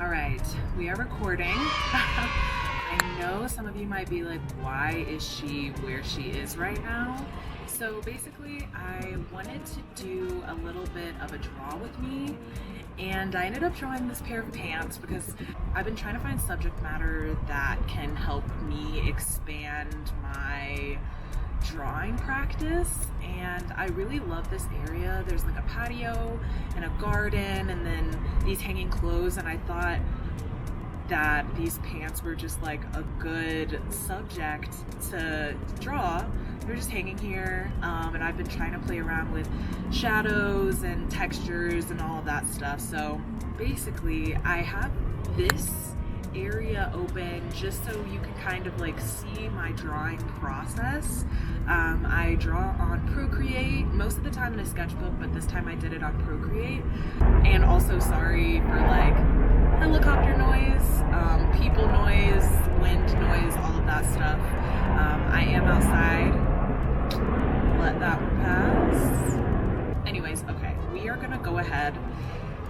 All right, we are recording. I know some of you might be like, why is she where she is right now? So basically, I wanted to do a little bit of a draw with me, and I ended up drawing this pair of pants because I've been trying to find subject matter that can help me expand my drawing practice, and I really love this area. There's like a patio and a garden and then these hanging clothes, and I thought that these pants were just like a good subject to draw. They're just hanging here, and I've been trying to play around with shadows and textures and all of that stuff. So basically I have this area open just so you can kind of like see my drawing process. I draw on Procreate most of the time in a sketchbook, but this time I did it on Procreate. And also sorry for like helicopter noise, people noise, wind noise, all of that stuff. I am outside. Let that one pass. Anyways, okay, we are gonna go ahead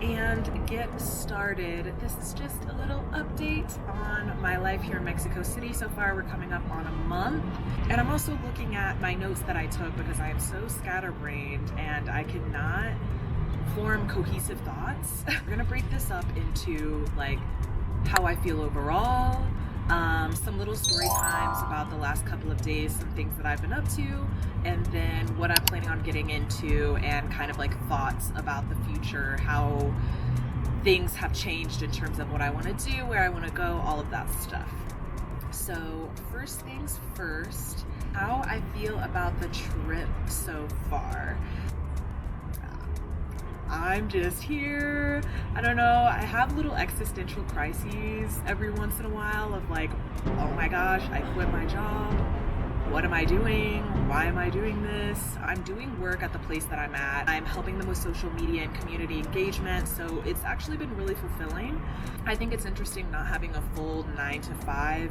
and get started. This is just a little update on my life here in Mexico City. So far we're coming up on a month, and I'm also looking at my notes that I took because I am so scatterbrained and I cannot form cohesive thoughts. We're gonna break this up into like how I feel overall, some little story times about the last couple of days, some things that I've been up to, and then what I'm planning on getting into, and kind of like thoughts about the future, how things have changed in terms of what I want to do, where I want to go, all of that stuff. So first things first, how I feel about the trip so far. I'm just here. I don't know. I have little existential crises every once in a while of like, oh my gosh, I quit my job. What am I doing? Why am I doing this? I'm doing work at the place that I'm at. I'm helping them with social media and community engagement, so it's actually been really fulfilling. I think it's interesting not having a full 9 to 5,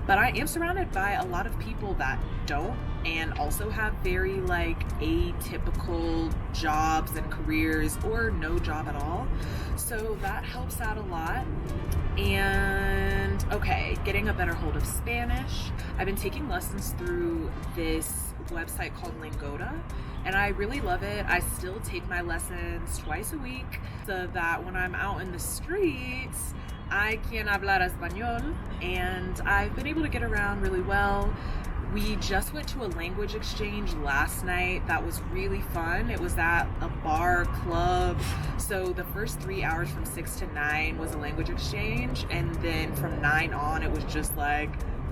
but I am surrounded by a lot of people that don't and also have very like atypical jobs and careers or no job at all. So that helps out a lot. And okay, getting a better hold of Spanish. I've been taking lessons through this website called Lingoda, and I really love it. I still take my lessons twice a week so that when I'm out in the streets, I can hablar español, and I've been able to get around really well. We just went to a language exchange last night. That was really fun. It was at a bar club. So the first 3 hours from 6 to 9 was a language exchange. And then from 9 on, it was just like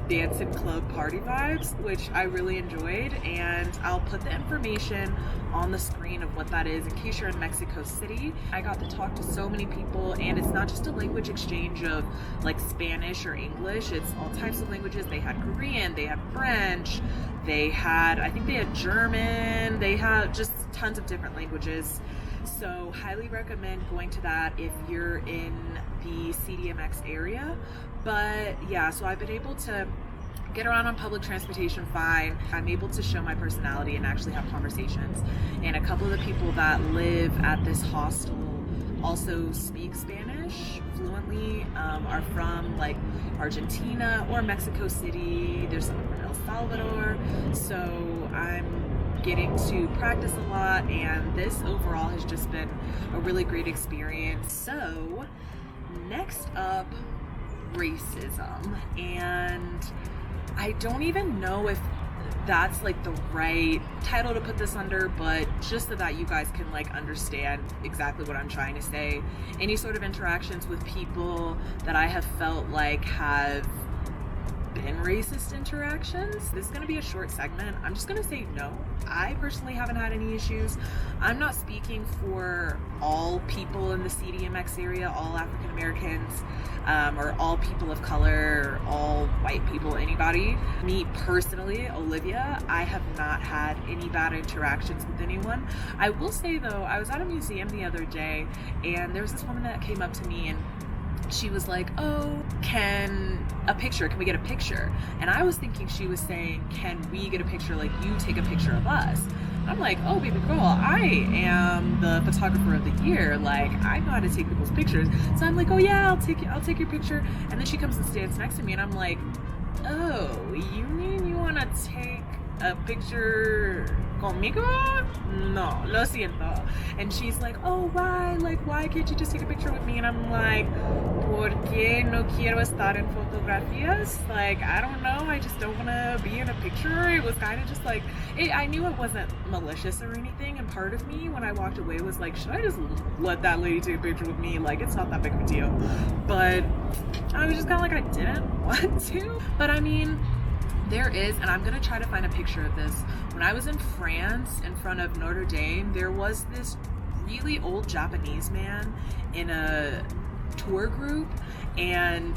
dance and club party vibes, which I really enjoyed. And I'll put the information on the screen of what that is in case you're in Mexico City. I got to talk to so many people, and it's not just a language exchange of like Spanish or English. It's all types of languages. They had Korean, they had French, I think they had German, they had just tons of different languages. So highly recommend going to that if you're in the CDMX area. But yeah, so I've been able to get around on public transportation fine. I'm able to show my personality and actually have conversations. And a couple of the people that live at this hostel also speak Spanish fluently, are from like Argentina or Mexico City. There's someone from El Salvador. So I'm getting to practice a lot, and this overall has just been a really great experience. So next up, racism. And I don't even know if that's like the right title to put this under, but just so that you guys can like understand exactly what I'm trying to say. Any sort of interactions with people that I have felt like have been racist interactions. This is going to be a short segment. I'm just going to say no. I personally haven't had any issues. I'm not speaking for all people in the CDMX area, all African Americans, or all people of color, or all white people, anybody. Me personally, Olivia, I have not had any bad interactions with anyone. I will say though, I was at a museum the other day, and there was this woman that came up to me, and she was like, oh, can we get a picture? And I was thinking she was saying, can we get a picture, like you take a picture of us? And I'm like, oh baby girl, I am the photographer of the year. Like, I know how to take people's pictures. So I'm like, oh yeah, I'll take your picture. And then she comes and stands next to me, and I'm like, oh, you mean you wanna take a picture conmigo? No, lo siento. And she's like, oh, why? Like, why can't you just take a picture with me? And I'm like, porque no quiero estar en fotografías? Like, I don't know. I just don't want to be in a picture. It was kind of just like, I knew it wasn't malicious or anything. And part of me, when I walked away, was like, should I just let that lady take a picture with me? Like, it's not that big of a deal. But I was just kind of like, I didn't want to. But I mean, there is, and I'm gonna try to find a picture of this. When I was in France in front of Notre Dame, there was this really old Japanese man in a tour group, and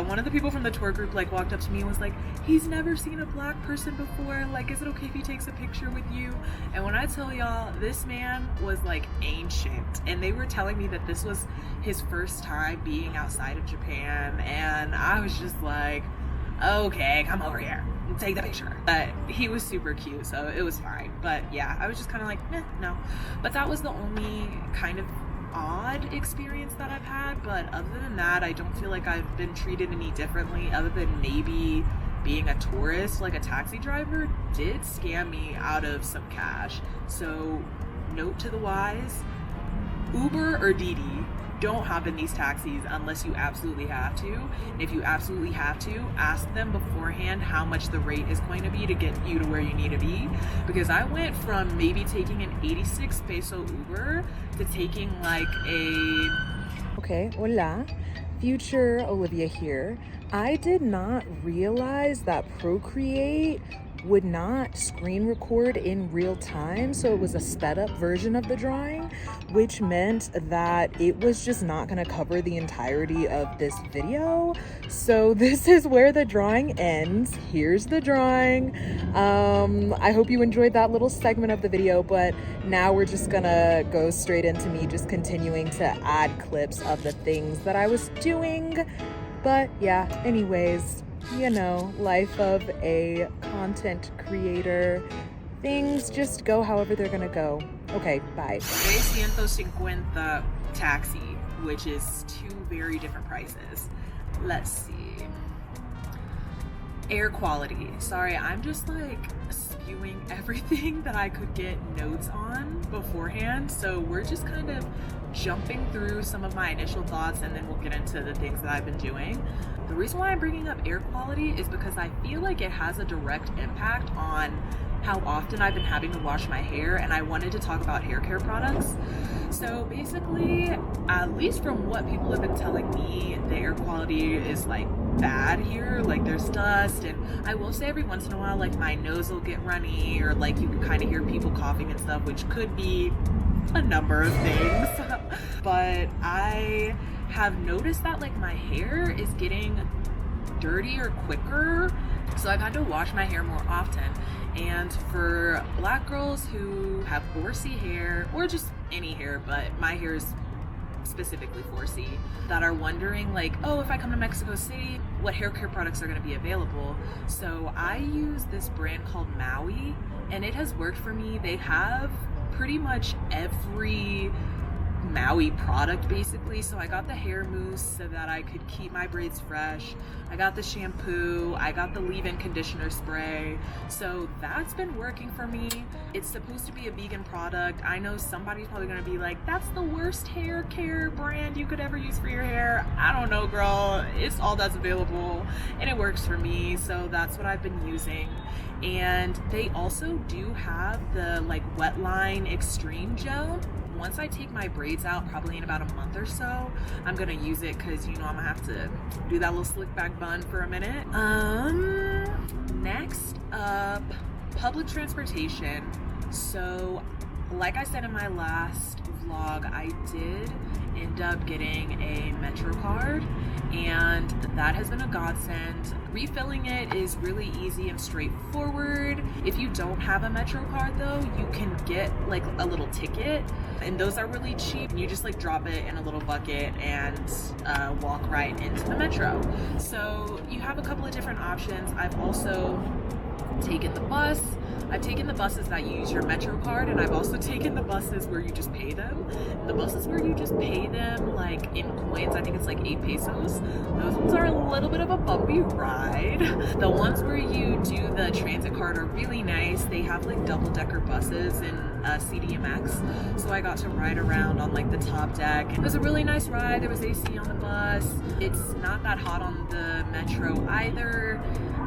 one of the people from the tour group like walked up to me and was like, he's never seen a black person before, like, is it okay if he takes a picture with you? And when I tell y'all, this man was like ancient, and they were telling me that this was his first time being outside of Japan, and I was just like, okay, come over here and take the picture. But he was super cute, so it was fine. But yeah, I was just kind of like, no. But that was the only kind of odd experience that I've had. But other than that, I don't feel like I've been treated any differently, other than maybe being a tourist. Like, a taxi driver did scam me out of some cash. So note to the wise, Uber or Didi, don't hop in these taxis unless you absolutely have to. And if you absolutely have to, ask them beforehand how much the rate is going to be to get you to where you need to be. Because I went from maybe taking an 86 peso Uber to taking like a... Okay, hola. Future Olivia here. I did not realize that Procreate would not screen record in real time, so it was a sped up version of the drawing, which meant that it was just not going to cover the entirety of this video. So this is where the drawing ends. Here's the drawing. I hope you enjoyed that little segment of the video, but now we're just gonna go straight into me just continuing to add clips of the things that I was doing. But yeah, anyways, you know, life of a content creator. Things just go however they're gonna go. Okay, bye. 350 taxi, which is two very different prices. Let's see. Air quality. Sorry, I'm just like spewing everything that I could get notes on beforehand. So we're just kind of jumping through some of my initial thoughts, and then we'll get into the things that I've been doing. The reason why I'm bringing up air quality is because I feel like it has a direct impact on how often I've been having to wash my hair, and I wanted to talk about hair care products. So basically, at least from what people have been telling me, the air quality is like bad here. Like, there's dust, and I will say every once in a while, like, my nose will get runny, or like you can kind of hear people coughing and stuff, which could be a number of things. But I have noticed that like my hair is getting dirtier quicker, so I've had to wash my hair more often. And for black girls who have 4C hair, or just any hair, but my hair is specifically 4C, that are wondering like, oh, if I come to Mexico City, what hair care products are going to be available? So I use this brand called Maui, and it has worked for me. They have pretty much every Maui product basically. So I got the hair mousse so that I could keep my braids fresh. I got the shampoo, I got the leave-in conditioner spray. So that's been working for me. It's supposed to be a vegan product. I know somebody's probably gonna be like, that's the worst hair care brand you could ever use for your hair. I don't know, girl. It's all that's available, and it works for me. So that's what I've been using. And they also do have the like Wetline Extreme Gel. Once I take my braids out, probably in about a month or so, I'm gonna use it because, you know, I'm gonna have to do that little slick back bun for a minute. Next up, public transportation. So like I said in my last vlog, I did end up getting a Metro card, and that has been a godsend. Refilling it is really easy and straightforward. If you don't have a Metro card though, you can get like a little ticket, and those are really cheap. You just like drop it in a little bucket and walk right into the Metro. So you have a couple of different options. I've also taken the bus. I've taken the buses that you use your Metro card, and I've also taken the buses where you just pay them. The buses where you just pay them like in coins, I think it's like 8 pesos. Those ones are a little bit of a bumpy ride. The ones where you do the transit card are really nice. They have like double-decker buses in CDMX, so I got to ride around on like the top deck. It was a really nice ride. There was AC on the bus. It's not that hot on the Metro either.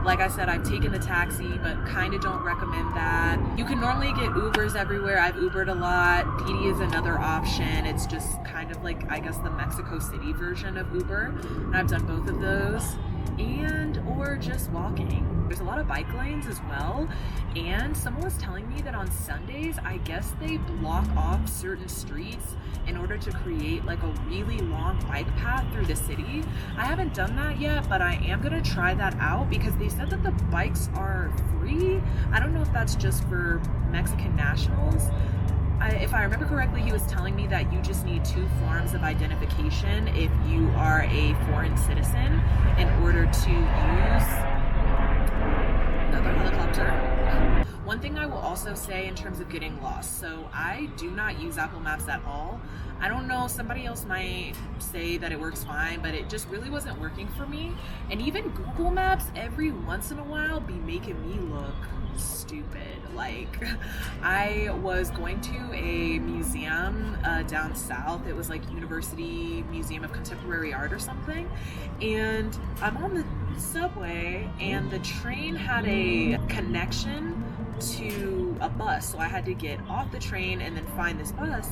Like I said, I've taken the taxi, but kind of don't recommend that. You can normally get Ubers everywhere. I've Ubered a lot. PD is another option. It's just kind of like, I guess, the Mexico City version of Uber. And I've done both of those. And or just walking. There's a lot of bike lanes as well, and someone was telling me that on Sundays, I guess they block off certain streets in order to create like a really long bike path through the city. I haven't done that yet, but I am gonna try that out because they said that the bikes are free. I don't know if that's just for Mexican nationals. If I remember correctly, he was telling me that you just need 2 forms of identification if you are a foreign citizen in order to use another helicopter. One thing I will also say in terms of getting lost, so I do not use Apple Maps at all. I don't know, somebody else might say that it works fine, but it just really wasn't working for me. And even Google Maps every once in a while be making me look stupid. Like, I was going to a museum down south. It was like University Museum of Contemporary Art or something, and I'm on the subway and the train had a connection to a bus, so I had to get off the train and then find this bus,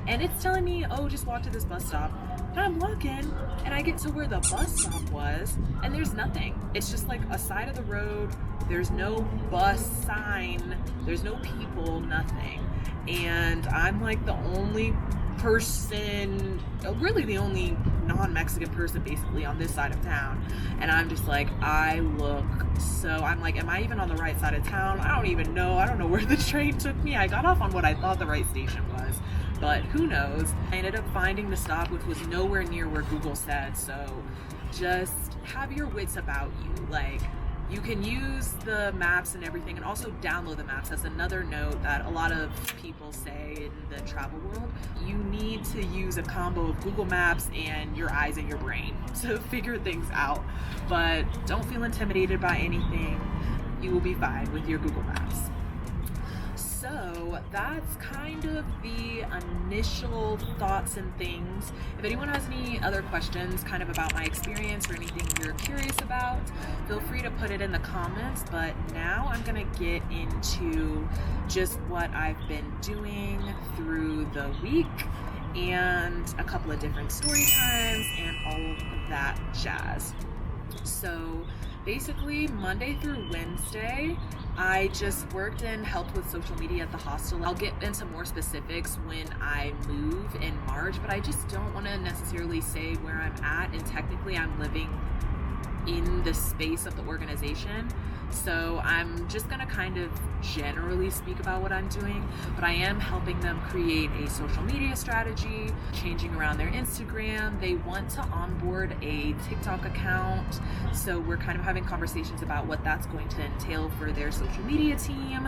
and it's telling me, oh, just walk to this bus stop. And I'm walking and I get to where the bus stop was, and there's nothing. It's just like a side of the road. There's no bus sign, there's no people, nothing. And I'm like the only person, really the only non-Mexican person basically on this side of town. And I'm just like, I'm like, am I even on the right side of town? I don't even know. I don't know where the train took me. I got off on what I thought the right station was, but who knows? I ended up finding the stop, which was nowhere near where Google said. So just have your wits about you. Like, you can use the maps and everything, and also download the maps. That's another note that a lot of people say in the travel world. You need to use a combo of Google Maps and your eyes and your brain to figure things out. But don't feel intimidated by anything. You will be fine with your Google Maps. So that's kind of the initial thoughts and things. If anyone has any other questions kind of about my experience or anything you're curious about, feel free to put it in the comments. But now I'm gonna get into just what I've been doing through the week and a couple of different story times and all of that jazz. So basically Monday through Wednesday, I just worked and helped with social media at the hostel. I'll get into more specifics when I move in March, but I just don't want to necessarily say where I'm at, and technically I'm living in the space of the organization. So I'm just gonna kind of generally speak about what I'm doing, but I am helping them create a social media strategy, changing around their Instagram. They want to onboard a TikTok account, so we're kind of having conversations about what that's going to entail for their social media team.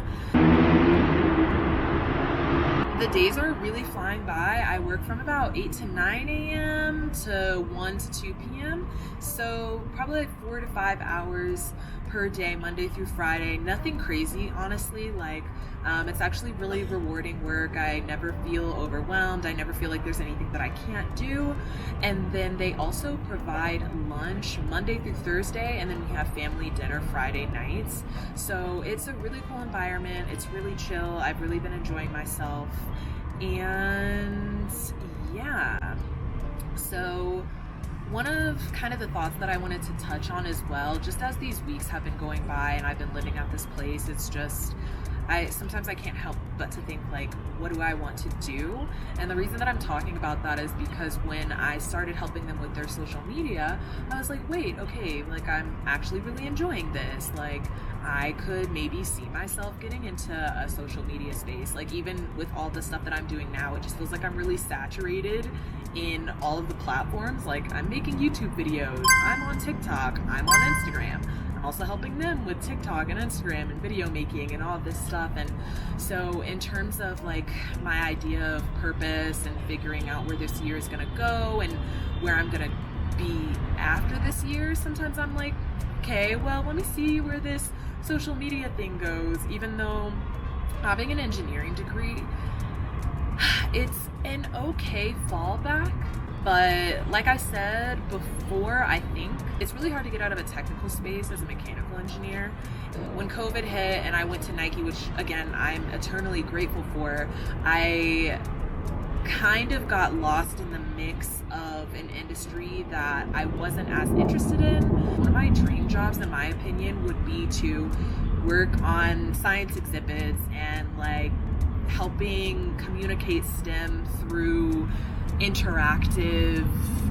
The days are really flying by. I work from about 8 to 9 a.m. to 1 to 2 p.m. So probably like 4 to 5 hours per day, Monday through Friday. Nothing crazy, honestly. Like, it's actually really rewarding work. I never feel overwhelmed. I never feel like there's anything that I can't do. And then they also provide lunch Monday through Thursday, and then we have family dinner Friday nights. So it's a really cool environment. It's really chill. I've really been enjoying myself. And yeah, so one of kind of the thoughts that I wanted to touch on as well, just as these weeks have been going by and I've been living at this place, it's just, sometimes I can't help but to think, like, what do I want to do? And the reason that I'm talking about that is because when I started helping them with their social media, I was like, wait, okay, like, I'm actually really enjoying this. Like, I could maybe see myself getting into a social media space. Like, even with all the stuff that I'm doing now, it just feels like I'm really saturated in all of the platforms. Like, I'm making YouTube videos, I'm on TikTok, I'm on Instagram, also helping them with TikTok and Instagram and video making and all of this stuff. And so in terms of like my idea of purpose and figuring out where this year is going to go and where I'm going to be after this year, sometimes I'm like, okay, well, let me see where this social media thing goes. Even though having an engineering degree, it's an okay fallback. But like I said before, I think it's really hard to get out of a technical space as a mechanical engineer. When COVID hit and I went to Nike, which again, I'm eternally grateful for, I kind of got lost in the mix of an industry that I wasn't as interested in. One of my dream jobs, in my opinion, would be to work on science exhibits and like helping communicate STEM through interactive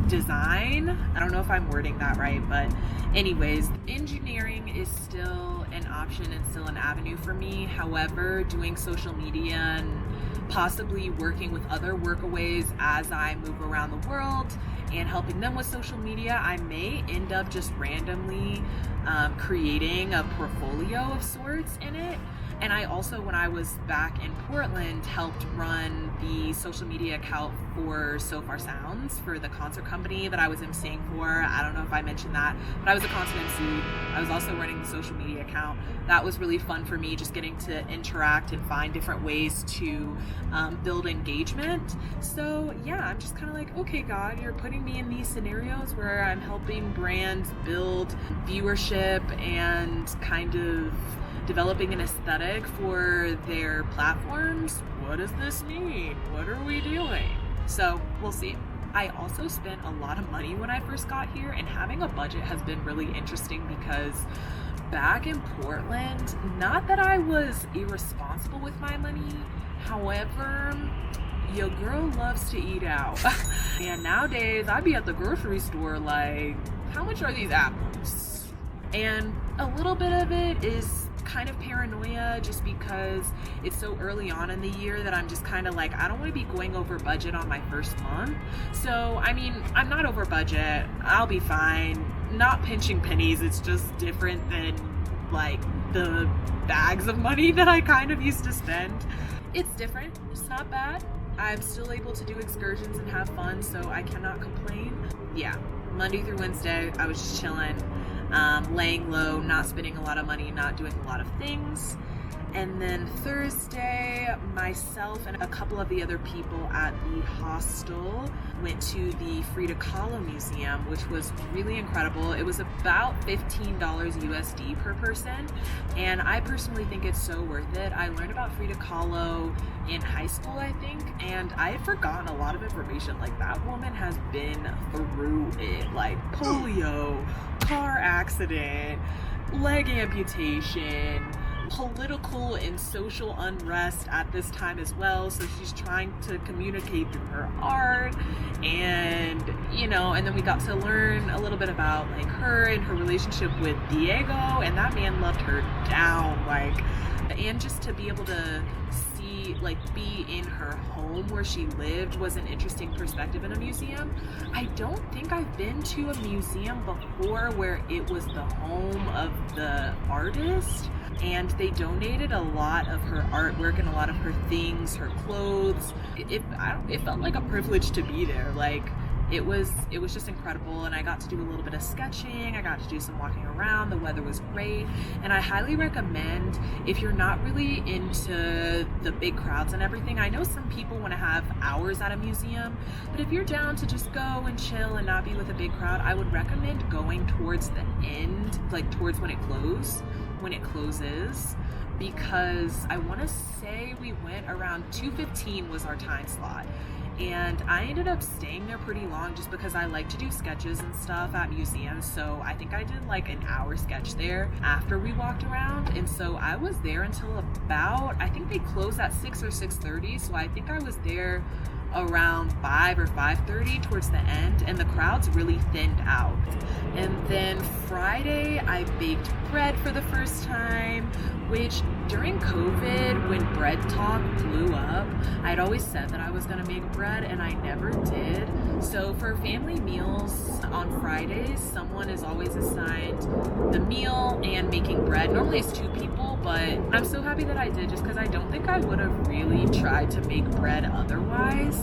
design. I don't know if I'm wording that right, but anyways, engineering is still an option and still an avenue for me. However, doing social media and possibly working with other workaways as I move around the world and helping them with social media, I may end up just randomly creating a portfolio of sorts in it. And I also, when I was back in Portland, helped run the social media account for So Far Sounds, for the concert company that I was emceeing for. I don't know if I mentioned that, but I was a concert MC. I was also running the social media account. That was really fun for me, just getting to interact and find different ways to build engagement. So yeah, I'm just kind of like, okay, God, you're putting me in these scenarios where I'm helping brands build viewership and kind of developing an aesthetic for their platforms. What does this mean? What are we doing? So we'll see. I also spent a lot of money when I first got here, and having a budget has been really interesting because back in Portland, not that I was irresponsible with my money, however, your girl loves to eat out. And nowadays I'd be at the grocery store like, how much are these apples? And a little bit of it is kind of paranoia just because it's so early on in the year that I'm just kind of like, I don't want to be going over budget on my first month. So, I mean, I'm not over budget. I'll be fine. Not pinching pennies. It's just different than like the bags of money that I kind of used to spend. It's different. It's not bad. I'm still able to do excursions and have fun, so I cannot complain. Yeah, Monday through Wednesday, I was just chilling. Laying low, not spending a lot of money, not doing a lot of things. And then Thursday, myself and a couple of the other people at the hostel went to the Frida Kahlo Museum, which was really incredible. It was about $15 USD per person, and I personally think it's so worth it. I learned about Frida Kahlo in high school, I think, and I had forgotten a lot of information. Like, that woman has been through it, like polio, car accident, leg amputation, political and social unrest at this time as well. So she's trying to communicate through her art, and you know, and then we got to learn a little bit about like her and her relationship with Diego, and that man loved her down, like, and just to be able to see, like, be in her home where she lived was an interesting perspective in a museum. I don't think I've been to a museum before where it was the home of the artist, and they donated a lot of her artwork and a lot of her things, her clothes. It felt like a privilege to be there. Like, it was just incredible, and I got to do a little bit of sketching. I got to do some walking around. The weather was great, and I highly recommend, if you're not really into the big crowds and everything. I know some people want to have hours at a museum, but if you're down to just go and chill and not be with a big crowd, I would recommend going towards the end, like towards when it closes, because I want to say we went around 2:15 was our time slot. And I ended up staying there pretty long just because I like to do sketches and stuff at museums. So I think I did like an hour sketch there after we walked around. And so I was there until about, I think they closed at 6 or 6:30. So I think I was there around 5 or 5:30 towards the end, and the crowds really thinned out. And then Friday, I baked bread for the first time, which during COVID, when bread talk blew up, I'd always said that I was gonna make bread and I never did. So for family meals on Fridays, someone is always assigned the meal and making bread. Normally it's 2 people, but I'm so happy that I did, just because I don't think I would have really tried to make bread otherwise.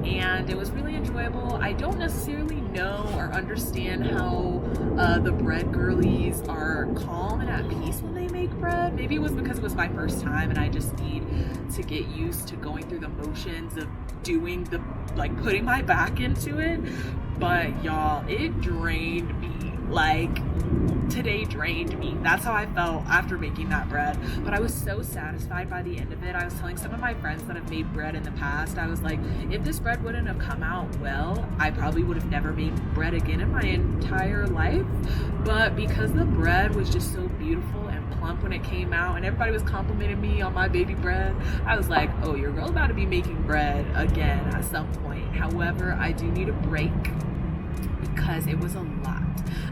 And it was really enjoyable. I don't necessarily know or understand how the bread girlies are calm and at peace when they make bread. Maybe it was because it was my first time and I just need to get used to going through the motions of doing the, like, putting my back into it. But y'all, it drained me. Like, today drained me. That's how I felt after making that bread. But I was so satisfied by the end of it. I was telling some of my friends that have made bread in the past, I was like, if this bread wouldn't have come out well, I probably would have never made bread again in my entire life. But because the bread was just so beautiful and plump when it came out, and everybody was complimenting me on my baby bread, I was like, oh, your girl about to be making bread again at some point. However, I do need a break because it was a lot.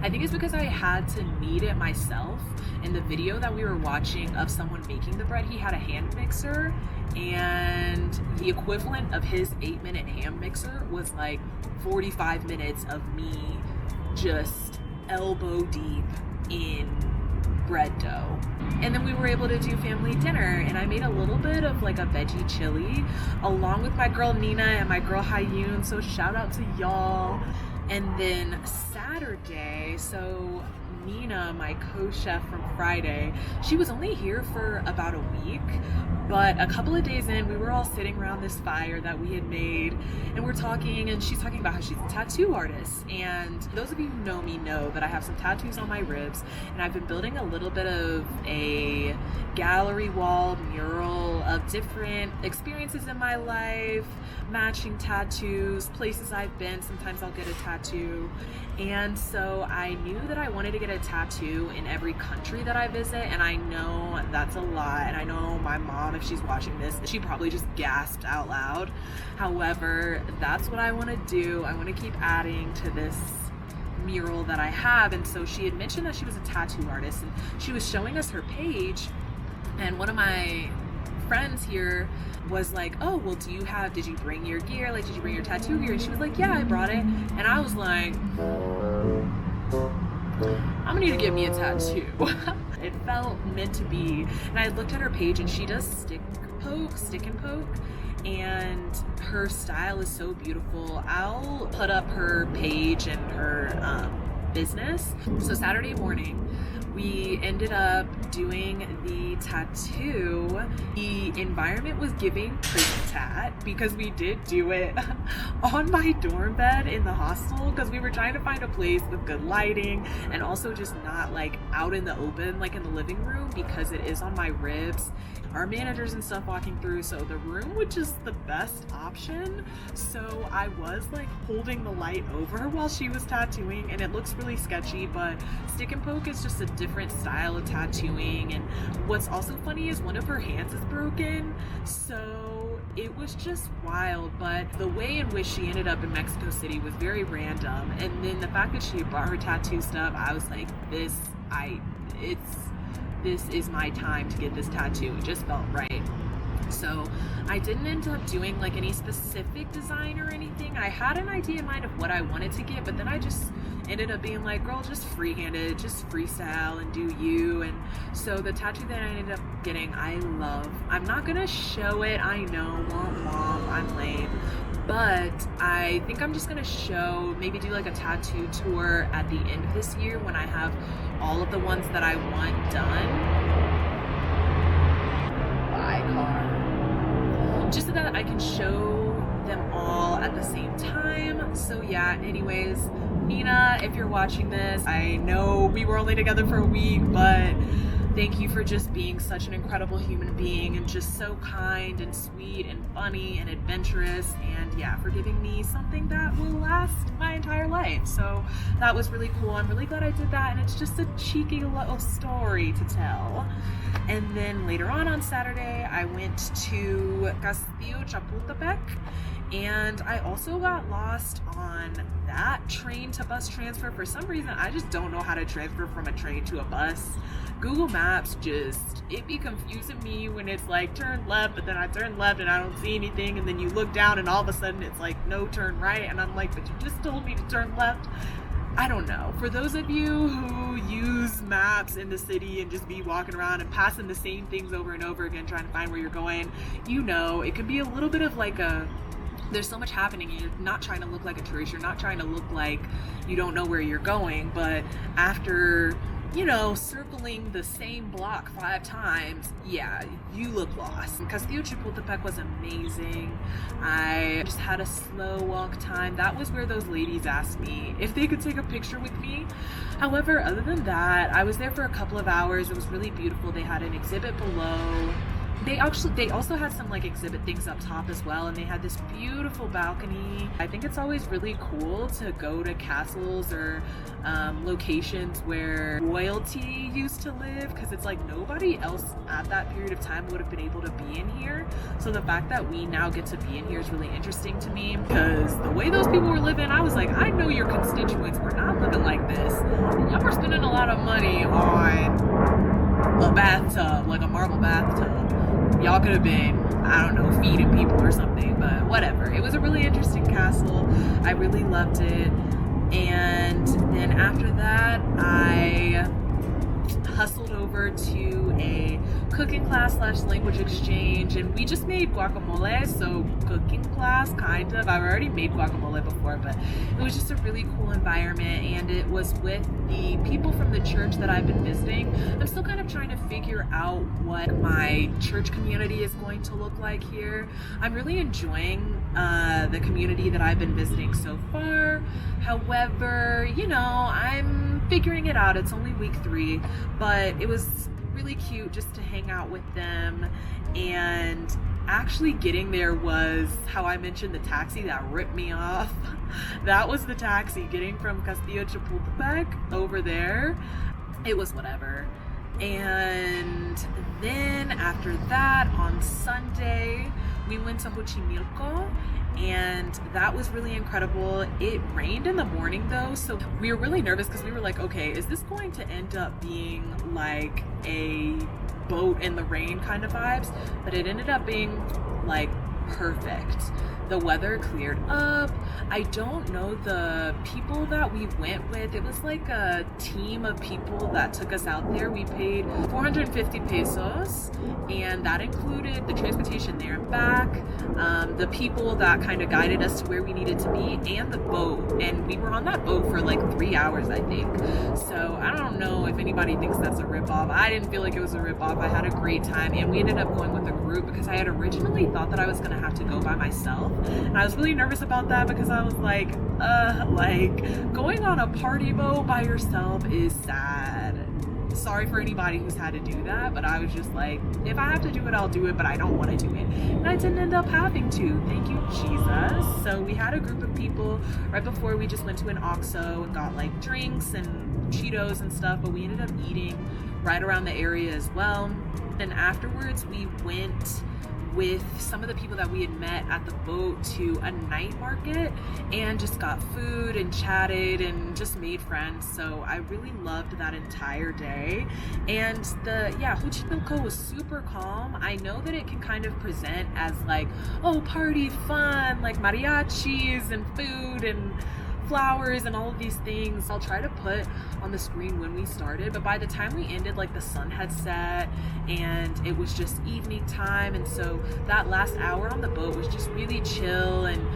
I think it's because I had to knead it myself. In the video that we were watching of someone making the bread, he had a hand mixer, and the equivalent of his 8-minute hand mixer was like 45 minutes of me just elbow deep in bread dough. And then we were able to do family dinner, and I made a little bit of like a veggie chili along with my girl Nina and my girl Hayun, so shout out to y'all. And then Saturday, so Nina, my co-chef from Friday, she was only here for about a week, but a couple of days in, we were all sitting around this fire that we had made, and we're talking, and she's talking about how she's a tattoo artist. And those of you who know me know that I have some tattoos on my ribs, and I've been building a little bit of a gallery wall mural of different experiences in my life, matching tattoos, places I've been. Sometimes I'll get a tattoo. And so I knew that I wanted to get a tattoo in every country that I visit, and I know that's a lot, and I know my mom, if she's watching this, she probably just gasped out loud. However, that's what I want to do. I want to keep adding to this mural that I have. And so she had mentioned that she was a tattoo artist, and she was showing us her page, and one of my friends here was like, oh, well, did you bring your gear? Like, did you bring your tattoo gear? And she was like, yeah, I brought it. And I was like, I'm gonna need to get me a tattoo. It felt meant to be. And I looked at her page, and she does stick and poke, and her style is so beautiful. I'll put up her page and her business. So Saturday morning, we ended up doing the tattoo. The environment was giving prison tat because we did do it on my dorm bed in the hostel, because we were trying to find a place with good lighting and also just not like out in the open, like in the living room, because it is on my ribs. Our managers and stuff walking through, so the room was just the best option. So I was like holding the light over her while she was tattooing, and it looks really sketchy, but stick and poke is just a different style of tattooing. And what's also funny is one of her hands is broken, so it was just wild. But the way in which she ended up in Mexico City was very random, and then the fact that she brought her tattoo stuff, I was like, this is my time to get this tattoo. It just felt right. So I didn't end up doing like any specific design or anything. I had an idea in mind of what I wanted to get, but then I just ended up being like, girl, just freehand, just freestyle and do you. And so the tattoo that I ended up getting, I love. I'm not gonna show it, I know, womp, I'm lame, but I think I'm just gonna show, maybe do like a tattoo tour at the end of this year when I have all of the ones that I want done. Bye, car. Just so that I can show them all at the same time. So yeah, anyways, Nina, if you're watching this, I know we were only together for a week, but thank you for just being such an incredible human being and just so kind and sweet and funny and adventurous, and yeah, for giving me something that will last my entire life. So that was really cool. I'm really glad I did that, and it's just a cheeky little story to tell. And then later on Saturday, I went to Castillo Chapultepec, And I also got lost on that train to bus transfer. For some reason, I just don't know how to transfer from a train to a bus. Google Maps it be confusing me when it's like turn left, but then I turn left and I don't see anything, and then you look down and all of a sudden it's like no, turn right, and I'm like, but you just told me to turn left. I don't know. For those of you who use maps in the city and just be walking around and passing the same things over and over again trying to find where you're going, you know, it can be a little bit of like there's so much happening and you're not trying to look like a tourist, you're not trying to look like you don't know where you're going, but after, you know, circling the same block 5 times, yeah, you look lost. Castillo Chapultepec was amazing. I just had a slow walk time. That was where those ladies asked me if they could take a picture with me. However, other than that, I was there for a couple of hours. It was really beautiful. They had an exhibit below. They also had some like exhibit things up top as well, and they had this beautiful balcony. I think it's always really cool to go to castles or locations where royalty used to live, because it's like nobody else at that period of time would have been able to be in here. So the fact that we now get to be in here is really interesting to me, because the way those people were living, I was like, I know your constituents were not living like this. Y'all were spending a lot of money on a bathtub, like a marble bathtub. Y'all could have been, I don't know, feeding people or something, but whatever. It was a really interesting castle. I really loved it. And then after that, I hustled over to a cooking class / language exchange, and we just made guacamole. So cooking class, kind of. I've already made guacamole before, but it was just a really cool environment, and it was with the people from the church that I've been visiting. I'm still kind of trying to figure out what my church community is going to look like here. I'm really enjoying the community that I've been visiting so far. However, you know, I'm figuring it out. It's only week 3, but it was really cute just to hang out with them. And actually getting there was how I mentioned the taxi that ripped me off. That was the taxi getting from Castillo Chapultepec over there. It was whatever. And then after that, on Sunday, we went to Xochimilco, and that was really incredible. It rained in the morning though, so we were really nervous because we were like, okay, is this going to end up being like a boat in the rain kind of vibes? But it ended up being like perfect. The weather cleared up. I don't know the people that we went with. It was like a team of people that took us out there. We paid 450 pesos, and that included the transportation there and back, the people that kind of guided us to where we needed to be, and the boat. And we were on that boat for like 3 hours, I think. So I don't know if anybody thinks that's a ripoff. I didn't feel like it was a ripoff. I had a great time, and we ended up going with a group because I had originally thought that I was gonna have to go by myself. And I was really nervous about that because I was like going on a party boat by yourself is sad. Sorry for anybody who's had to do that, but I was just like, if I have to do it, I'll do it, but I don't want to do it. And I didn't end up having to. Thank you, Jesus. So we had a group of people. Right before, we just went to an OXXO and got like drinks and Cheetos and stuff, but we ended up eating right around the area as well. And afterwards, we went with some of the people that we had met at the boat to a night market and just got food and chatted and just made friends. So I really loved that entire day. And Xochimilco was super calm. I know that it can kind of present as like, oh, party fun, like mariachis and food and flowers and all of these things. I'll try to put on the screen when we started, but by the time we ended, like the sun had set and it was just evening time, and so that last hour on the boat was just really chill, and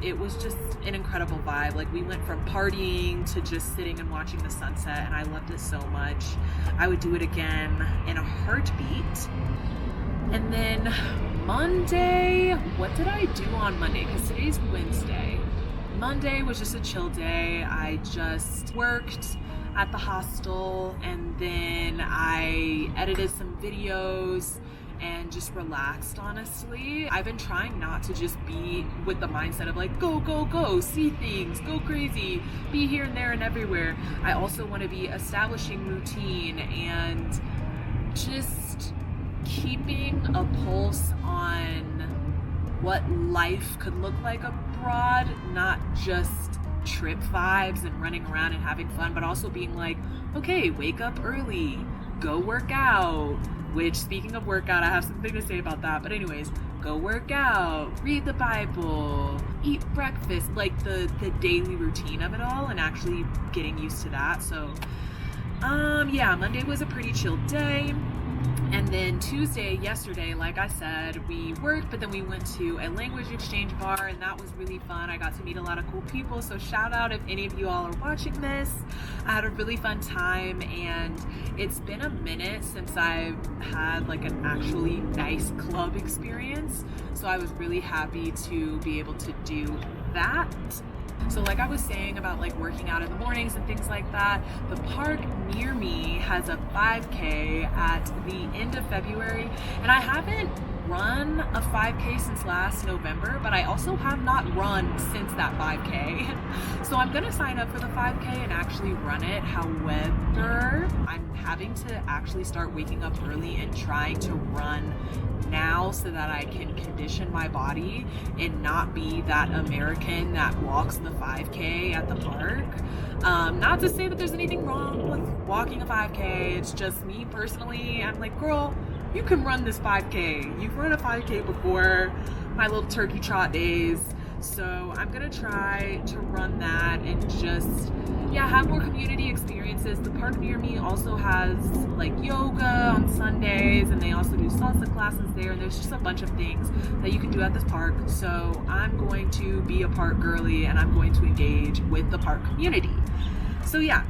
it was just an incredible vibe. Like we went from partying to just sitting and watching the sunset, and I loved it so much. I would do it again in a heartbeat. And then Monday, what did I do on Monday? Because today's Wednesday. Monday was just a chill day. I just worked at the hostel, and then I edited some videos and just relaxed, honestly. I've been trying not to just be with the mindset of like, go, go, go, see things, go crazy, be here and there and everywhere. I also want to be establishing routine and just keeping a pulse on what life could look like abroad, not just trip vibes and running around and having fun, but also being like, okay, wake up early, go work out, which, speaking of workout, I have something to say about that, but anyways, go work out, read the Bible, eat breakfast, like the daily routine of it all, and actually getting used to that. So yeah, Monday was a pretty chill day. And then Tuesday, yesterday, like I said, we worked, but then we went to a language exchange bar, and that was really fun. I got to meet a lot of cool people, so shout out if any of you all are watching this. I had a really fun time, and it's been a minute since I've had like an actually nice club experience, so I was really happy to be able to do that. So like I was saying about like working out in the mornings and things like that, the park near me has a 5K at the end of February, and I haven't run a 5K since last November, but I also have not run since that 5K. So I'm gonna sign up for the 5K and actually run it. However, I'm having to actually start waking up early and trying to run now so that I can condition my body and not be that American that walks the 5K at the park. Not to say that there's anything wrong with walking a 5K, it's just me personally, I'm like, girl, you can run this 5K. You've run a 5K before, my little turkey trot days. So I'm gonna try to run that and just, yeah, have more community experiences. The park near me also has like yoga on Sundays, and they also do salsa classes there, and there's just a bunch of things that you can do at this park. So I'm going to be a park girly, and I'm going to engage with the park community. So yeah,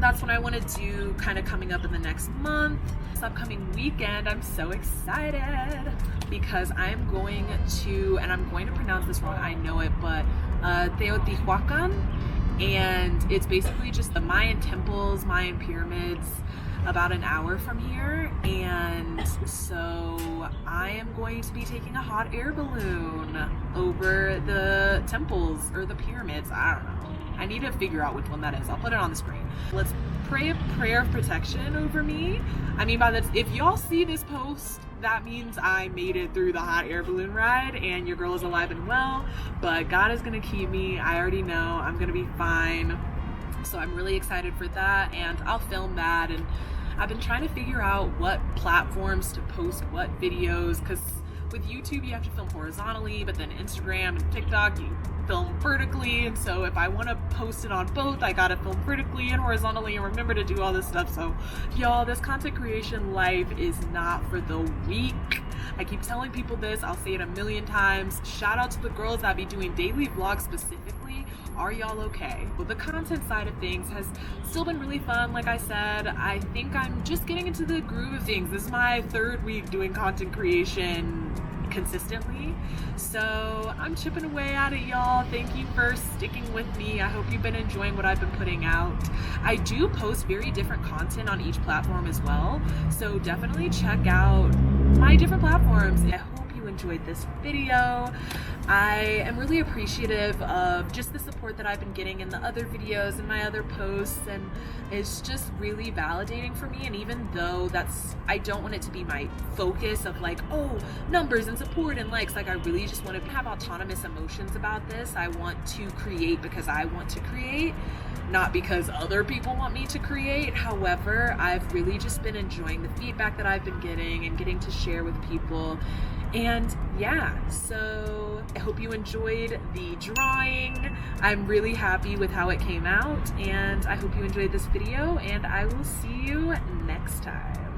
that's what I want to do kind of coming up in the next month. This upcoming weekend, I'm so excited because I'm going to, and I'm going to pronounce this wrong, I know it, but Teotihuacan, and it's basically just the Mayan temples, Mayan pyramids, about an hour from here. And so I am going to be taking a hot air balloon over the temples or the pyramids. I don't know. I need to figure out which one that is. I'll put it on the screen. Let's pray a prayer of protection over me. I mean, by this, if y'all see this post, that means I made it through the hot air balloon ride and your girl is alive and well, but God is gonna keep me. I already know I'm gonna be fine. So I'm really excited for that, and I'll film that. And I've been trying to figure out what platforms to post what videos, because with YouTube you have to film horizontally, but then Instagram and TikTok you film vertically, and so if I want to post it on both, I gotta film vertically and horizontally and remember to do all this stuff. So y'all, this content creation life is not for the weak. I keep telling people this, I'll say it a million times. Shout out to the girls that be doing daily vlogs specifically. Are y'all okay? Well, the content side of things has still been really fun. Like I said, I think I'm just getting into the groove of things. This is my 3rd week doing content creation consistently, so I'm chipping away at it, y'all. Thank you for sticking with me. I hope you've been enjoying what I've been putting out. I do post very different content on each platform as well, so definitely check out my different platforms. I hope you enjoyed this video. I am really appreciative of just the support that I've been getting in the other videos and my other posts, and it's just really validating for me. And even though I don't want it to be my focus of like, oh, numbers and support and likes, like I really just want to have autonomous emotions about this. I want to create because I want to create, not because other people want me to create. However, I've really just been enjoying the feedback that I've been getting and getting to share with people. And yeah, so I hope you enjoyed the drawing. I'm really happy with how it came out, and I hope you enjoyed this video, and I will see you next time.